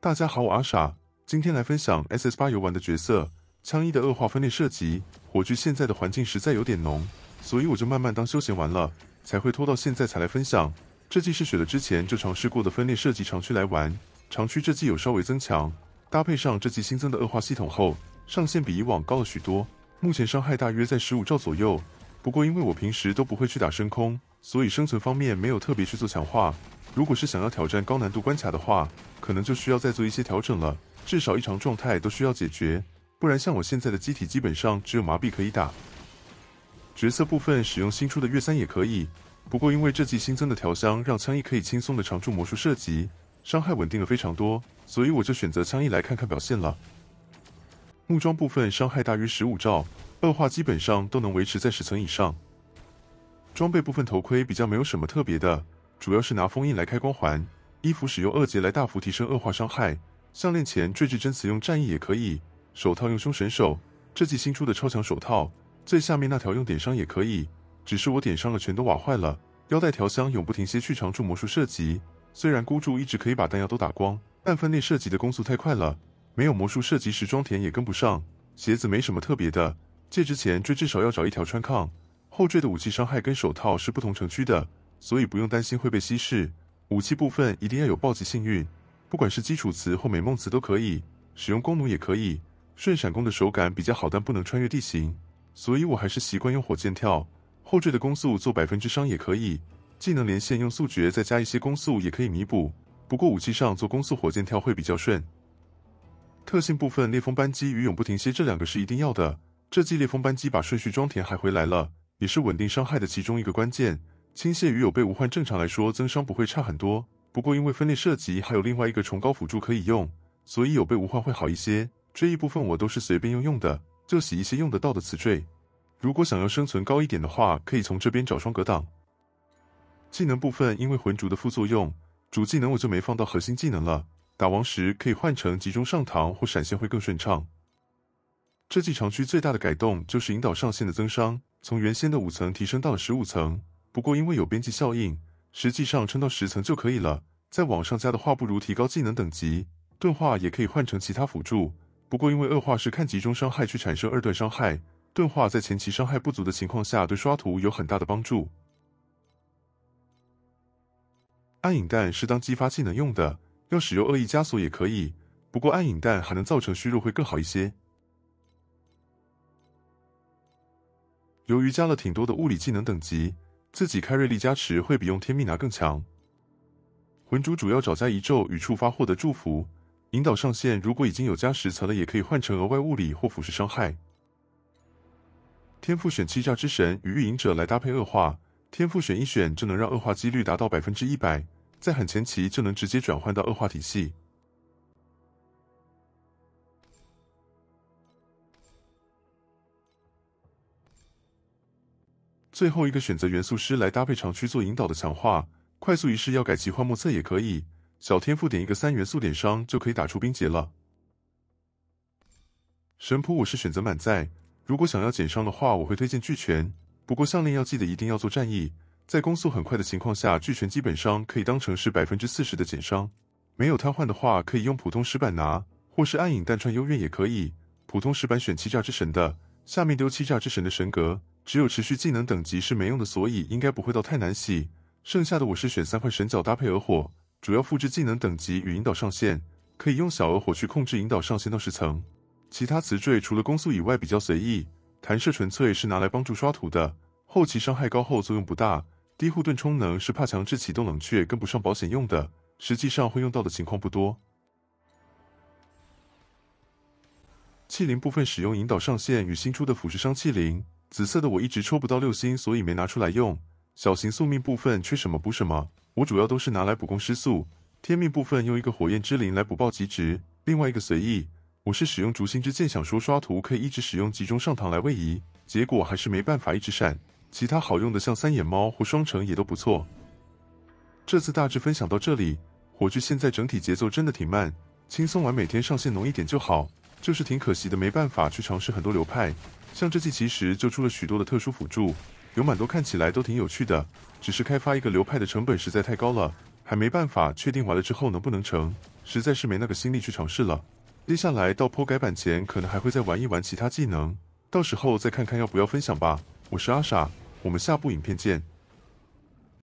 大家好，我阿傻，今天来分享 SS8 游玩的角色枪一的恶化分裂射击。火炬现在的环境实在有点浓，所以我就慢慢当休闲玩了，才会拖到现在才来分享。这季是选了之前就尝试过的分裂射击长驱来玩，长驱这季有稍微增强，搭配上这季新增的恶化系统后，上限比以往高了许多。目前伤害大约在15兆左右，不过因为我平时都不会去打升空，所以生存方面没有特别去做强化。如果是想要挑战高难度关卡的话，可能就需要再做一些调整了，至少异常状态都需要解决，不然像我现在的机体基本上只有麻痹可以打。角色部分使用新出的月3也可以，不过因为这季新增的调香让枪翼可以轻松的常驻魔术射击，伤害稳定了非常多，所以我就选择枪翼来看看表现了。木装部分伤害大约15兆，恶化基本上都能维持在10层以上。装备部分头盔比较没有什么特别的，主要是拿封印来开光环，衣服使用2节来大幅提升恶化伤害，项链前坠至真词用战翼也可以，手套用凶神手，这季新出的超强手套，最下面那条用点伤也可以，只是我点伤了全都瓦坏了。腰带调香永不停歇去常驻魔术射击，虽然孤注一直可以把弹药都打光，但分裂射击的攻速太快了，没有魔术射击时装填也跟不上。鞋子没什么特别的，戒之前坠至少要找一条穿抗。后坠的武器伤害跟手套是不同城区的，所以不用担心会被稀释。武器部分一定要有暴击幸运，不管是基础词或美梦词都可以，使用弓弩也可以。顺闪弓的手感比较好，但不能穿越地形，所以我还是习惯用火箭跳。后坠的攻速做%伤也可以，技能连线用速决再加一些攻速也可以弥补，不过武器上做攻速火箭跳会比较顺。特性部分，裂风扳机与永不停歇这2个是一定要的，这季裂风扳机把顺序装填还回来了，也是稳定伤害的其中一个关键。倾泻与有备无患正常来说增伤不会差很多，不过因为分裂射击还有另外一个崇高辅助可以用，所以有备无患会好一些。追忆部分我都是随便用的，就洗一些用得到的词缀。如果想要生存高一点的话，可以从这边找双格挡。技能部分因为魂烛的副作用，主技能我就没放到核心技能了，打王时可以换成集中上膛或闪现会更顺畅。这季长驱最大的改动就是引导上限的增伤，从原先的5层提升到了15层。不过因为有边际效应，实际上撑到10层就可以了。再往上加的话，不如提高技能等级。钝化也可以换成其他辅助，不过因为恶化是看集中伤害去产生2段伤害，钝化在前期伤害不足的情况下对刷图有很大的帮助。暗影弹是当激发技能用的，要使用恶意枷锁也可以，不过暗影弹还能造成虚弱会更好一些。由于加了挺多的物理技能等级，自己开锐力加持会比用天命拿更强。魂烛主要找加一咒与触发获得祝福，引导上限如果已经有加10层了，也可以换成额外物理或腐蚀伤害。天赋选欺诈之神与御影者来搭配恶化，天赋选一选就能让恶化几率达到100%，在很前期就能直接转换到恶化体系。最后一个选择元素师来搭配长驱做引导的强化，快速仪式要改奇幻莫测也可以，小天赋点一个3元素点伤就可以打出冰结了。神谱我是选择满载，如果想要减伤的话我会推荐巨拳，不过项链要记得一定要做战役，在攻速很快的情况下巨拳基本上可以当成是40%的减伤。没有瘫痪的话可以用普通石板拿，或是暗影弹穿幽怨也可以，普通石板选欺诈之神的，下面丢欺诈之神的神格，只有持续技能等级是没用的，所以应该不会到太难洗。剩下的我是选3块神角搭配鹅火，主要复制技能等级与引导上限，可以用小鹅火去控制引导上限到10层。其他词缀除了攻速以外比较随意，弹射纯粹是拿来帮助刷图的，后期伤害高后作用不大。低护盾充能是怕强制启动冷却跟不上保险用的，实际上会用到的情况不多。器灵部分使用引导上限与新出的腐蚀伤器灵，紫色的我一直抽不到6星，所以没拿出来用。小型宿命部分缺什么补什么，我主要都是拿来补攻失速。天命部分用一个火焰之灵来补暴击值，另外一个随意。我是使用烛心之剑，想说刷图可以一直使用集中上膛来位移，结果还是没办法一直闪。其他好用的像3眼猫或双城也都不错。这次大致分享到这里，火炬现在整体节奏真的挺慢，轻松玩每天上线浓一点就好，就是挺可惜的没办法去尝试很多流派。像这季其实就出了许多的特殊辅助，有蛮多看起来都挺有趣的，只是开发一个流派的成本实在太高了，还没办法确定完了之后能不能成。实在是没那个心力去尝试了。接下来到坡改版前，可能还会再玩一玩其他技能，到时候再看看要不要分享吧。我是阿傻，我们下部影片见。